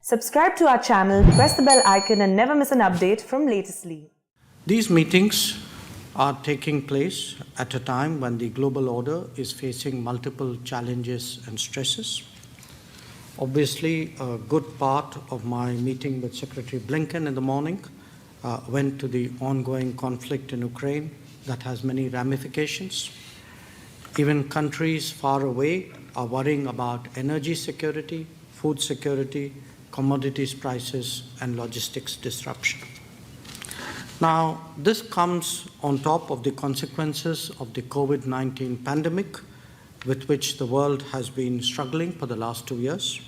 Subscribe to our channel, press the bell icon and never miss an update from Latestly. These meetings are taking place at a time when the global order is facing multiple challenges and stresses. Obviously, a good part of my meeting with Secretary Blinken in the morning went to the ongoing conflict in Ukraine that has many ramifications. Even countries far away are worrying about energy security, food security, commodities prices, and logistics disruption. Now, this comes on top of the consequences of the COVID-19 pandemic with which the world has been struggling for the last 2 years.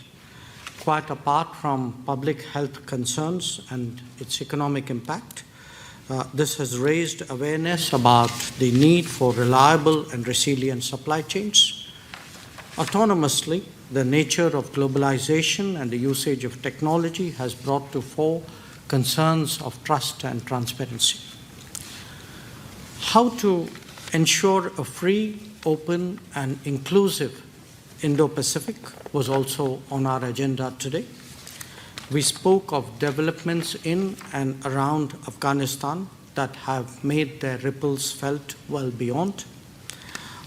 Quite apart from public health concerns and its economic impact, this has raised awareness about the need for reliable and resilient supply chains. Autonomously, the nature of globalization and the usage of technology has brought to fore concerns of trust and transparency. How to ensure a free, open, and inclusive Indo-Pacific was also on our agenda today. We spoke of developments in and around Afghanistan that have made their ripples felt well beyond.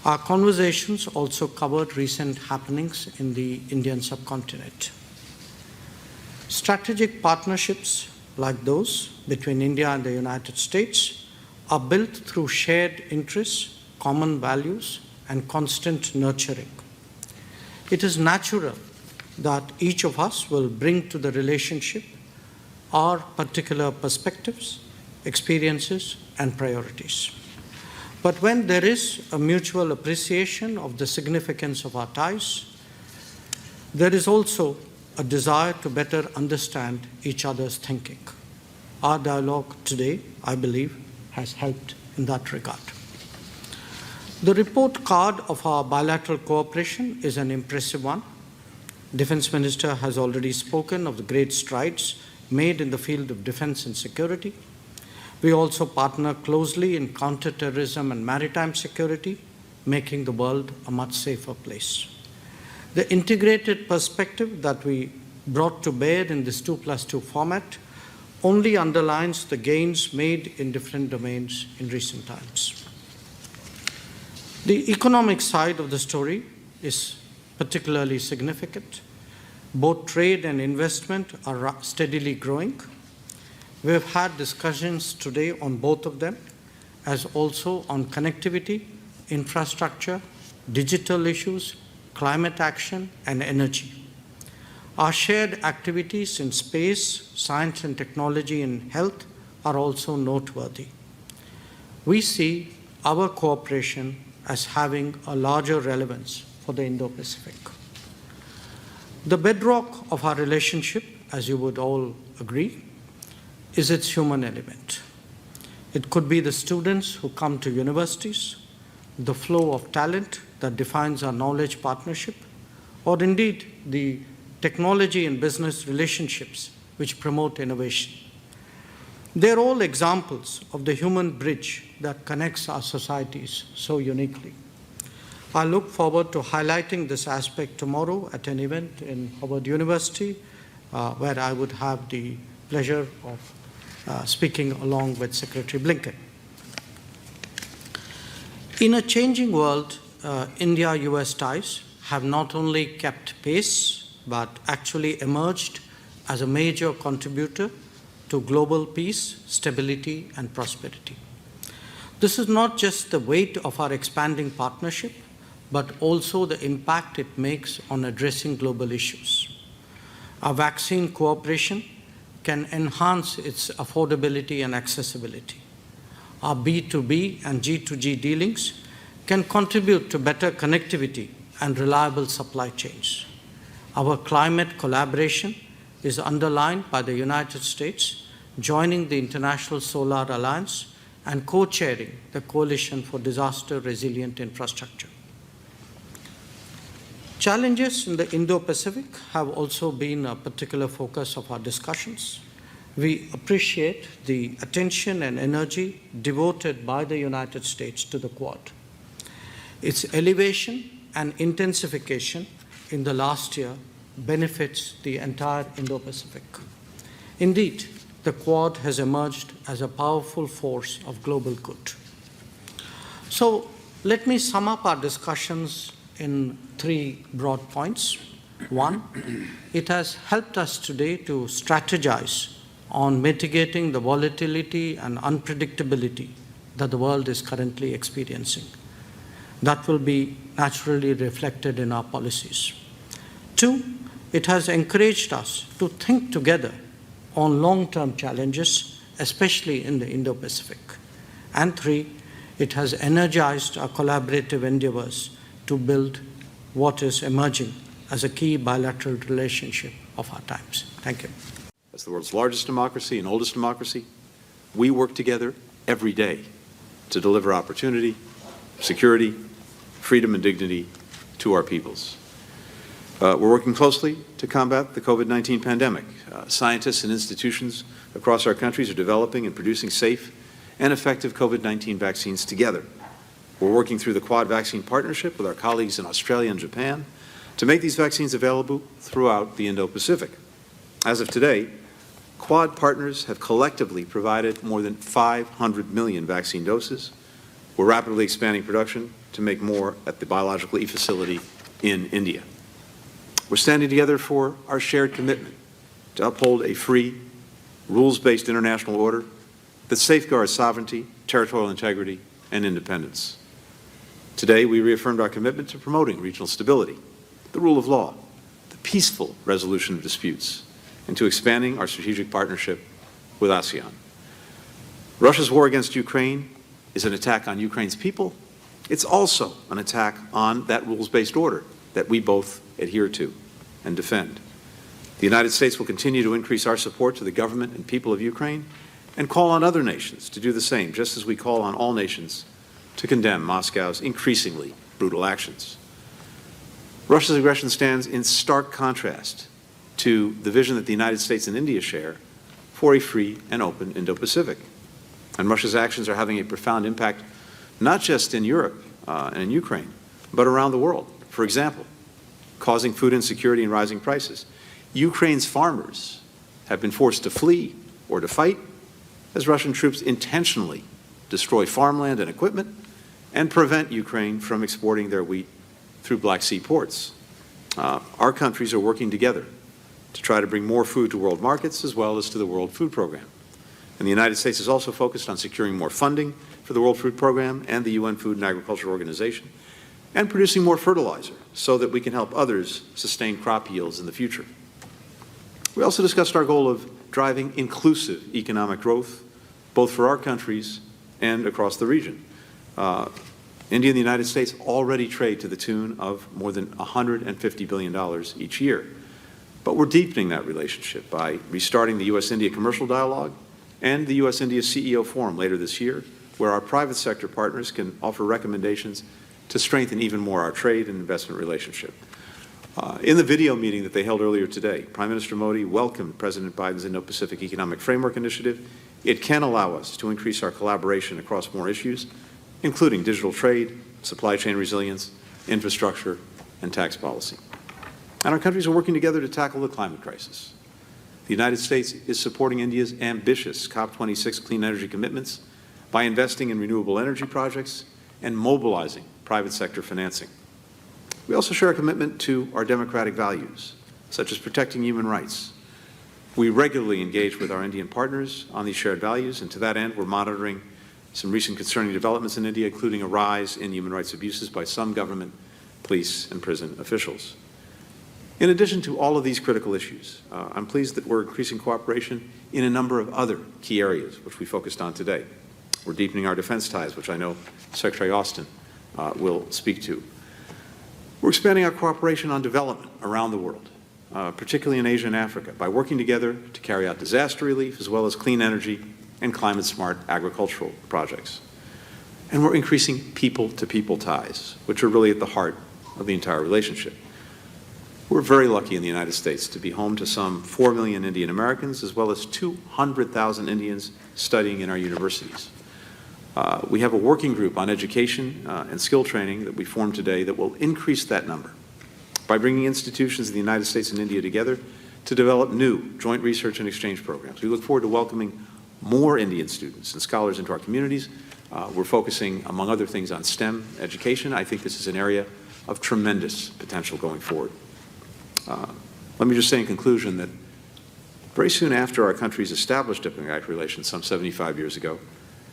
Our conversations also covered recent happenings in the Indian subcontinent. Strategic partnerships like those between India and the United States are built through shared interests, common values, and constant nurturing. It is natural that each of us will bring to the relationship our particular perspectives, experiences, and priorities. But when there is a mutual appreciation of the significance of our ties, there is also a desire to better understand each other's thinking. Our dialogue today, I believe, has helped in that regard. The report card of our bilateral cooperation is an impressive one. Defense Minister has already spoken of the great strides made in the field of defense and security. We also partner closely in counterterrorism and maritime security, making the world a much safer place. The integrated perspective that we brought to bear in this 2+2 format only underlines the gains made in different domains in recent times. The economic side of the story is particularly significant. Both trade and investment are steadily growing. We have had discussions today on both of them, as also on connectivity, infrastructure, digital issues, climate action, and energy. Our shared activities in space, science and technology, and health are also noteworthy. We see our cooperation as having a larger relevance for the Indo-Pacific. The bedrock of our relationship, as you would all agree, is its human element. It could be the students who come to universities, the flow of talent that defines our knowledge partnership, or indeed the technology and business relationships which promote innovation. They're all examples of the human bridge that connects our societies so uniquely. I look forward to highlighting this aspect tomorrow at an event in Harvard University, where I would have the pleasure of speaking along with Secretary Blinken. In a changing world, India-US ties have not only kept pace, but actually emerged as a major contributor to global peace, stability, and prosperity. This is not just the weight of our expanding partnership, but also the impact it makes on addressing global issues. Our vaccine cooperation can enhance its affordability and accessibility. Our B2B and G2G dealings can contribute to better connectivity and reliable supply chains. Our climate collaboration is underlined by the United States joining the International Solar Alliance and co-chairing the Coalition for Disaster Resilient Infrastructure. Challenges in the Indo-Pacific have also been a particular focus of our discussions. We appreciate the attention and energy devoted by the United States to the Quad. Its elevation and intensification in the last year benefits the entire Indo-Pacific. Indeed, the Quad has emerged as a powerful force of global good. So let me sum up our discussions in 3 broad points. 1, it has helped us today to strategize on mitigating the volatility and unpredictability that the world is currently experiencing. That will be naturally reflected in our policies. 2, it has encouraged us to think together on long-term challenges, especially in the Indo-Pacific. And 3, it has energized our collaborative endeavors to build what is emerging as a key bilateral relationship of our times. Thank you. As the world's largest democracy and oldest democracy, we work together every day to deliver opportunity, security, freedom, and dignity to our peoples. We're working closely to combat the COVID-19 pandemic. Scientists and institutions across our countries are developing and producing safe and effective COVID-19 vaccines together. We're working through the Quad Vaccine Partnership with our colleagues in Australia and Japan to make these vaccines available throughout the Indo-Pacific. As of today, Quad partners have collectively provided more than 500 million vaccine doses. We're rapidly expanding production to make more at the Biological E facility in India. We're standing together for our shared commitment to uphold a free, rules-based international order that safeguards sovereignty, territorial integrity, and independence. Today, we reaffirmed our commitment to promoting regional stability, the rule of law, the peaceful resolution of disputes, and to expanding our strategic partnership with ASEAN. Russia's war against Ukraine is an attack on Ukraine's people. It's also an attack on that rules-based order that we both adhere to and defend. The United States will continue to increase our support to the government and people of Ukraine and call on other nations to do the same, just as we call on all nations to condemn Moscow's increasingly brutal actions. Russia's aggression stands in stark contrast to the vision that the United States and India share for a free and open Indo-Pacific. And Russia's actions are having a profound impact not just in Europe and in Ukraine, but around the world. For example, causing food insecurity and rising prices. Ukraine's farmers have been forced to flee or to fight as Russian troops intentionally destroy farmland and equipment and prevent Ukraine from exporting their wheat through Black Sea ports. Our countries are working together to try to bring more food to world markets as well as to the World Food Program. And the United States is also focused on securing more funding for the World Food Program and the UN Food and Agriculture Organization, and producing more fertilizer so that we can help others sustain crop yields in the future. We also discussed our goal of driving inclusive economic growth, both for our countries and across the region. India and the United States already trade to the tune of more than $150 billion each year. But we're deepening that relationship by restarting the U.S.-India Commercial Dialogue and the U.S.-India CEO Forum later this year, where our private sector partners can offer recommendations to strengthen even more our trade and investment relationship. In the video meeting that they held earlier today, Prime Minister Modi welcomed President Biden's Indo-Pacific Economic Framework Initiative. It can allow us to increase our collaboration across more issues, including digital trade, supply chain resilience, infrastructure, and tax policy. And our countries are working together to tackle the climate crisis. The United States is supporting India's ambitious COP26 clean energy commitments by investing in renewable energy projects and mobilizing private sector financing. We also share a commitment to our democratic values, such as protecting human rights. We regularly engage with our Indian partners on these shared values, and to that end, we're monitoring some recent concerning developments in India, including a rise in human rights abuses by some government, police, and prison officials. In addition to all of these critical issues, I'm pleased that we're increasing cooperation in a number of other key areas, which we focused on today. We're deepening our defense ties, which I know Secretary Austin will speak to. We're expanding our cooperation on development around the world, particularly in Asia and Africa, by working together to carry out disaster relief as well as clean energy and climate-smart agricultural projects. And we're increasing people-to-people ties, which are really at the heart of the entire relationship. We're very lucky in the United States to be home to some 4 million Indian Americans, as well as 200,000 Indians studying in our universities. We have a working group on education and skill training that we formed today that will increase that number by bringing institutions of the United States and India together to develop new joint research and exchange programs. We look forward to welcoming more Indian students and scholars into our communities. We're focusing, among other things, on STEM education. I think this is an area of tremendous potential going forward. Let me just say in conclusion that very soon after our countries established diplomatic relations, some 75 years ago,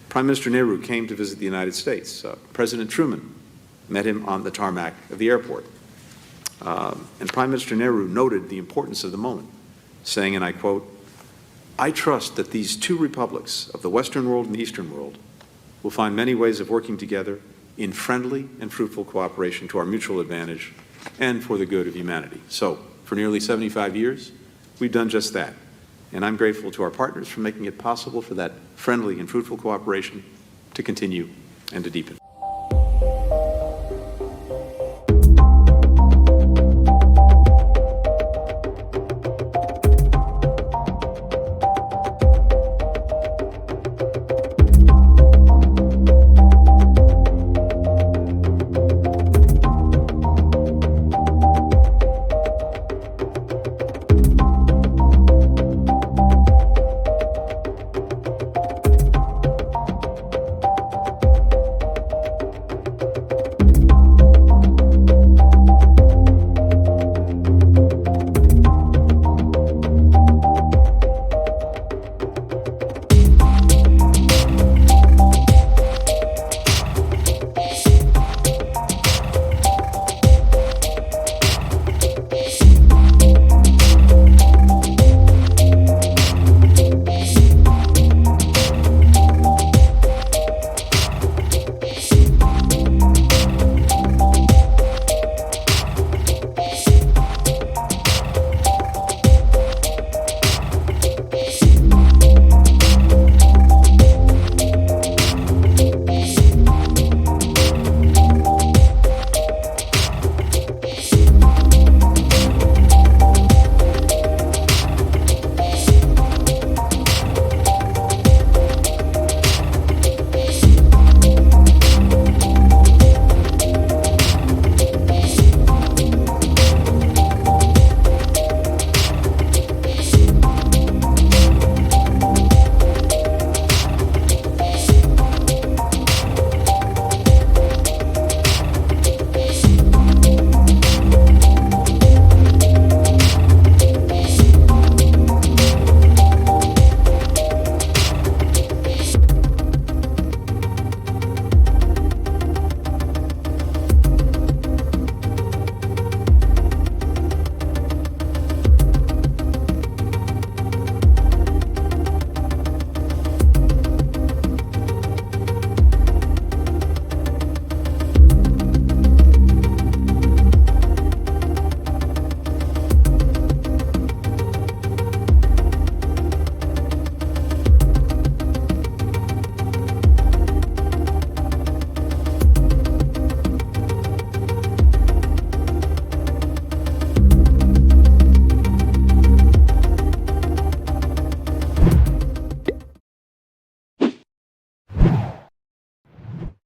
Prime Minister Nehru came to visit the United States. President Truman met him on the tarmac of the airport. And Prime Minister Nehru noted the importance of the moment, saying, and I quote, "I trust that these two republics of the Western world and the Eastern world will find many ways of working together in friendly and fruitful cooperation to our mutual advantage and for the good of humanity." So, for nearly 75 years, we've done just that. And I'm grateful to our partners for making it possible for that friendly and fruitful cooperation to continue and to deepen.